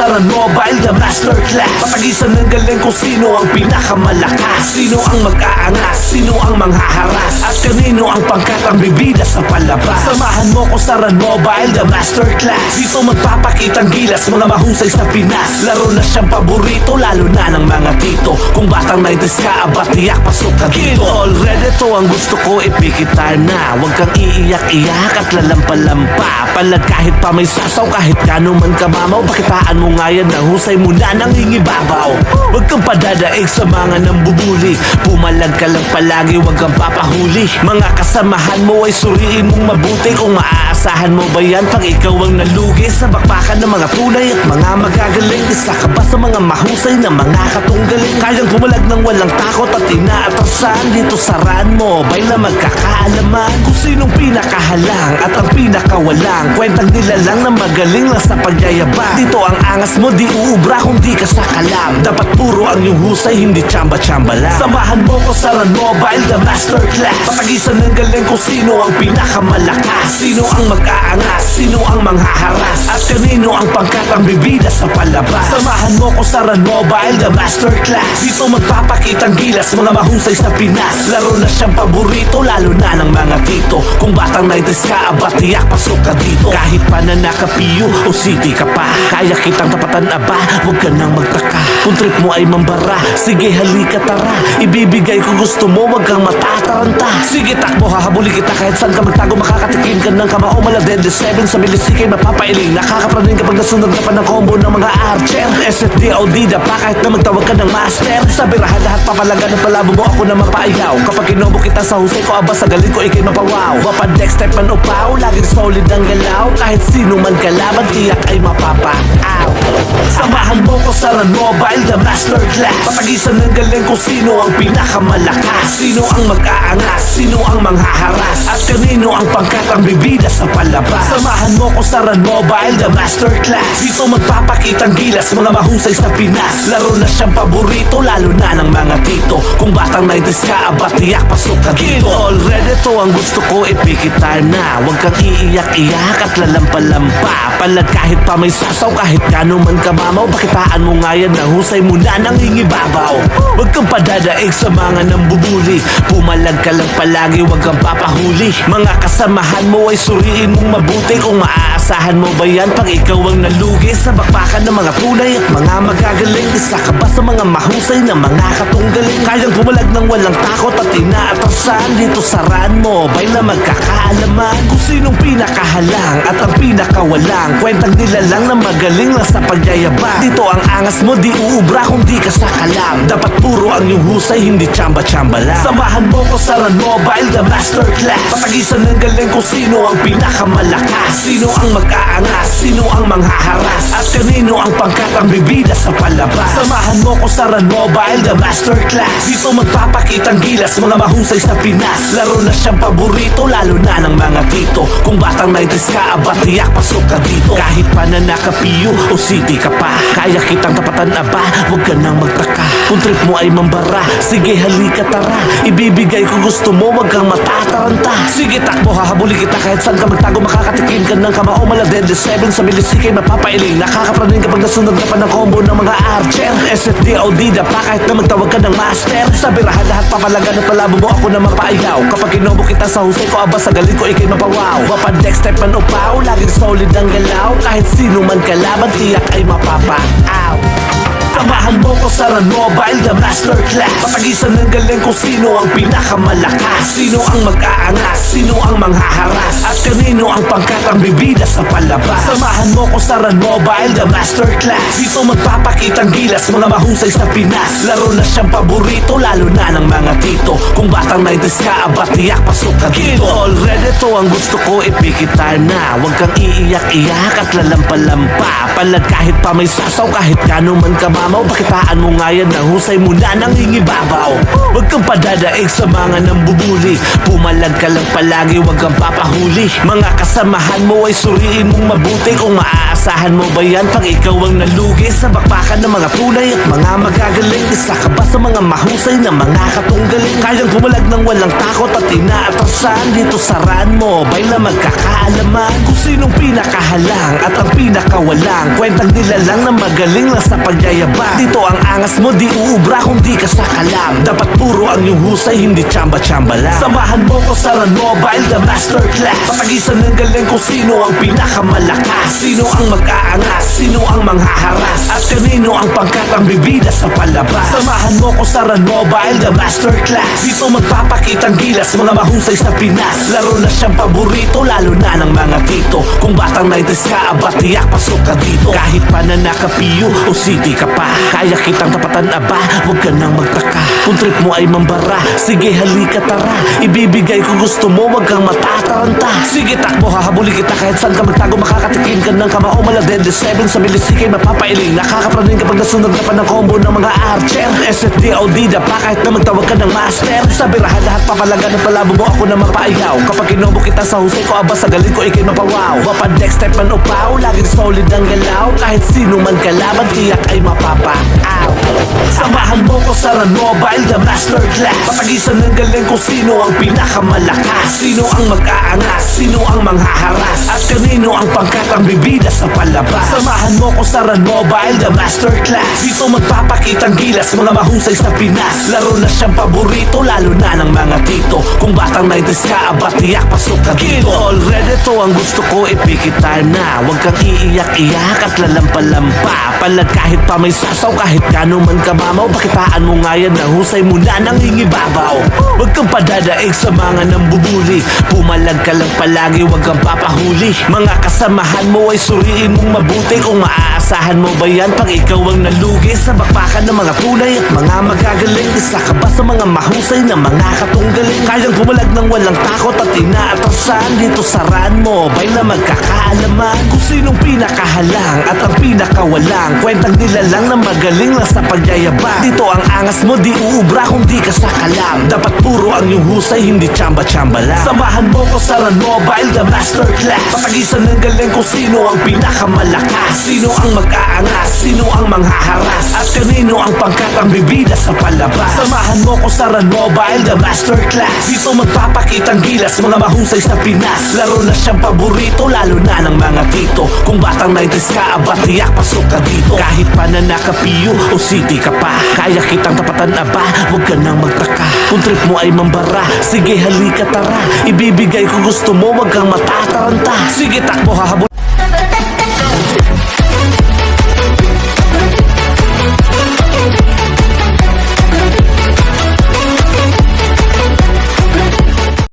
sa Run Mobile, the masterclass. Patagisan ng galing kung sino ang pinakamalakas, sino ang mag-aangas, sino ang manghaharas, at kanino ang pangkat ang bibida sa palabas. Samahan mo ko sa Run Mobile, the masterclass. Dito magpapakitang gilas, mga mahusay sa Pinas. Laro na siyang paborito, lalo na ng mga tito. Kung batang 90s ka, aba tiyak pasok ka dito. Already to ang gusto ko, ipikit time na. Huwag kang iiyak-iyak at lalampa-lampa. Palad kahit pa may sasaw, kahit kano man kamamaw. Pakitaan mo nga yan, ang husay mo na nangingibabaw. Huwag kang padadaig sa mga nambubuli. Pumalag ka lang palagi, huwag kang papahuli. Mga kasamahan mo ay suriin mong mabuti. Kung maaasahan mo ba yan pag ikaw ang nalugi sa bakbakan ng mga tunay at mga magagaling. Isa ka ba sa mga mahusay na mga katunggaling? Kayang pumalag ng walang takot at inaatrasan. Dito sa Run Mobile na magkakaalaman kung sinong pinakahalang at ang pinakawalang. Kwentang nila lang na magaling lang sa pagyayabang. Dito ang angas mo, di uubra kung di ka sa kalam. Dapat puro ang iyong husay, hindi tsamba-tsamba lang. Samahan mo ko sa Run Mobile, the masterclass. Patagisan ng galing kung sino ang pinakamalakas, sino ang mag-aangas, sino ang manghaharas, at kanino ang pangkat ang bibida sa palabas. Samahan mo ko sa Run Mobile, the masterclass. Dito magpapakitang gilas, mga mahusay sa Pinas. Laro na siyang paborito, lalo na ng mga tito. Kung batang 90s ka, aba tiyak pasok ka dito. Kahit pa na nakapiyo o city ka pa, kaya kitang tapatan aba, huwag ka nang magtaka. Kung trip mo ay mambara, sige halika tara. Ibibigay ko gusto mo, wag kang matataranta. Sige takbo, hahabulin kita kahit saan ka magtago. Makakatikim ka ng kamao, maladende 7 sa bilisikay mapapailing. Nakakapraning kapag nasunod ka pa ng combo ng mga archer. SFDOD da pa kahit na magtawag ka ng master. Sa birahan lahat papalagan at palabo mo ako na mapaiyaw. Kapag kinobo kita sa husay ko, aba sa galing ko ikay mapawaw. Wapad next step man upaw, laging solid ang galaw. Kahit sino man kalaban, tiyak ay mapapaaw. Samahan mo ko sa Run Mobile, the masterclass. Patagisan ng galing kung sino ang pinakamalakas, sino ang mag-aangas, sino ang manghaharas, at kanino ang pangkat ang bibida sa palabas. Samahan mo ko sa Run Mobile, the masterclass. Dito magpapakitang gilas, mga mahusay sa Pinas. Laro na siyang paborito, lalo na ng mga tito. Kung batang 90s ka, aba tiyak pasok ka dito. Already to ang gusto ko, ipikit time na. Huwag kang iiyak-iyak at lalampa-lampa. Palad kahit pa may sasaw, kahit kano man kamamaw. Pakitaan mo nga yan, ang husay mo na nangingibabaw. Huwag kang padadaig sa mga nambubuli. Pumalag ka lang palagi, huwag kang papahuli. Mga kasamahan mo ay suriin mong mabuti. Kung maaasahan mo ba yan pag ikaw ang nalugi sa bakbakan ng mga tunay at mga magagaling. Isa ka ba sa mga mahusay na mga katunggaling? Kayang pumalag ng walang takot at inaatrasan. Dito sa Run Mobile na magkakaalaman kung sinong pinakahalang at ang pinakawalang. Kwentang nila lang na magaling lang sa pagyayabang. Dito ang angas mo, di uubra kung di ka sa kalam. Dapat puro ang iyong husay, hindi tsamba-tsamba lang. Samahan mo ko sa Run Mobile, the masterclass. Patagisan ng galing kung sino ang pinakamalakas, sino ang mag-aangas, sino ang manghaharas, at kanino ang pangkat ang bibida sa palabas. Samahan mo ko sa Run Mobile, the masterclass. Dito magpapakitang gilas, mga mahusay sa Pinas. Laro na siyang paborito, lalo na ng mga tito. Kung batang 90s ka, aba tiyak pasok ka dito. Kahit pa na nakapiyo o city ka pa, kaya kitang tapatan aba, huwag ka nang magtaka. Kung trip mo ay mambara, sige halika tara. Ibibigay ko gusto mo, wag kang matataranta. Sige takbo, hahabulin kita kahit saan ka magtago. Makakatikim ka ng kamao, maladende 7 sa bilisikay mapapailing. Nakakapraning kapag nasunod ka pa ng combo ng mga archer. SFDOD da pa kahit na magtawag ka ng master. Sa birahan lahat papalagan at palabo mo ako na mapaiyaw. Kapag kinobo kita sa husay ko, aba sa galing ko ikay mapawaw. Wapad next step man upaw, laging solid ang galaw. Kahit sino man kalaban, tiyak ay mapapaaw. Samahan mo ko sa Run Mobile, the masterclass. Patagisan ng galing kung sino ang pinakamalakas, sino ang mag-aangas, sino ang manghaharas, at kanino ang pangkat ang bibida sa palabas. Samahan mo ko sa Run Mobile, the masterclass. Dito magpapakitang gilas, mga mahusay sa Pinas. Laro na siyang paborito, lalo na ng mga tito. Kung batang 90s ka, aba tiyak pasok ka dito. Already to ang gusto ko, ipikit time na. Huwag kang iiyak-iyak at lalampa-lampa. Palad kahit pa may sasaw, kahit kano man kamamaw. mamaw, pakitaan mo nga yan ang husay mo na nangingibabaw. Huwag kang padadaig sa mga nambubuli, pumalag ka lang palagi, huwag kang papahuli. Mga kasamahan mo ay suriin mong mabuti, kung maaasahan mo ba yan pag ikaw ang nalugi sa bakbakan ng mga tunay at mga magagaling. Isa ka ba sa mga mahusay na mga katunggaling, kayang pumalag ng walang takot at inaatrasan? Dito sa run mo, bay na magkakaalaman kung sinong pinakahalang at ang pinakawalang. Kwentang nila lang na magaling lang sa pagyayabang. Dito ang angas mo, di uubra kung di ka sa kalam. Dapat puro ang iyong husay, hindi tsamba-tsamba lang. Samahan mo ko sa Run Mobile, the masterclass. Patagisan ng galing kung sino ang pinakamalakas, sino ang mag-aangas, sino ang manghaharas, at kanino ang pangkat ang bibida sa palabas. Samahan mo ko sa Run Mobile, the masterclass. Dito magpapakitang gilas, mga mahusay sa Pinas. Laro na siyang paborito, lalo na ng mga tito. Kung batang 90s ka, aba tiyak pasok ka dito. Kahit pa na naka-PU o city ka pa, kaya kitang tapatan aba, huwag ka nang magtaka. Kung trip mo ay mambara, sige halika tara, ibibigay ko gusto mo, huwag kang matataranta. Sige takbo, hahabuli kita kahit saan ka magtago, makakatikim ka ng kamao, maladende 7 sa bilisikay mapapailing. Nakakapraning kapag nasunod na pa ng combo ng mga archer. SFDOD da pa kahit na magtawag ka ng master. Sa birahan lahat papalagan at palabo mo ako na mapaayaw. Kapag kinobo kita sa husay ko, aba sa galing ko ikay mapawaw. Wapad next step man upaw, laging solid ang galaw. Kahit sino man kalaban, tiyak ay mapapaaw. Samahan mo ko sa Run Mobile, the masterclass. Patagisan ng galing kung sino ang pinakamalakas, sino ang mag-aangas, sino ang manghaharas, at kanino ang pangkat ang bibida sa palabas. Samahan mo ko sa Run Mobile, the masterclass. Dito magpapakitang gilas, mga mahusay sa Pinas. Laro na siyang paborito, lalo na ng mga tito. Kung batang 90s ka, aba tiyak pasok ka dito. Already to ang gusto ko, ipikit time na. Huwag kang iiyak-iyak at lalampa-lampa. Palag kahit pa may sasaw, kahit kano man ka mamaw, pakitaan mo nga yan ang husay mo na nangingibabaw. Huwag kang padadaig sa mga nambubuli, pumalag ka lang palagi, huwag kang papahuli. Mga kasamahan mo ay suriin mong mabuti, kung maaasahan mo ba yan pag ikaw ang nalugi sa bakbakan ng mga tunay at mga magagaling. Isa ka ba sa mga mahusay na mga katunggaling, kayang pumalag ng walang takot at inaatrasan? Dito sa run mo, bay na magkakaalaman kung sinong pinakahalang at ang pinakawalang. Kwentang nila lang na magaling lang sa pagyayabang. Dito ang angas mo, di uubra kung di ka sa kalam. Dapat puro ang iyong husay, hindi tsamba-tsamba lang. Samahan mo ko sa Run Mobile, the masterclass. Patagisan ng galing kung sino ang pinakamalakas, sino ang mag-aangas, sino ang manghaharas, at kanino ang pangkat ang bibida sa palabas. Samahan mo ko sa Run Mobile, the masterclass. Dito magpapakitang gilas, mga mahusay sa Pinas. Laro na siyang paborito, lalo na ng mga tito. Kung batang 90s ka, aba tiyak pasok ka dito. Kahit pa na naka-PU o city ka pa, kaya kitang tapatan aba, huwag ka nang magtaka. Kung trip mo ay mambara, sige halika tara, ibibigay ko gusto mo, huwag kang matataranta. Sige takbo, hahabol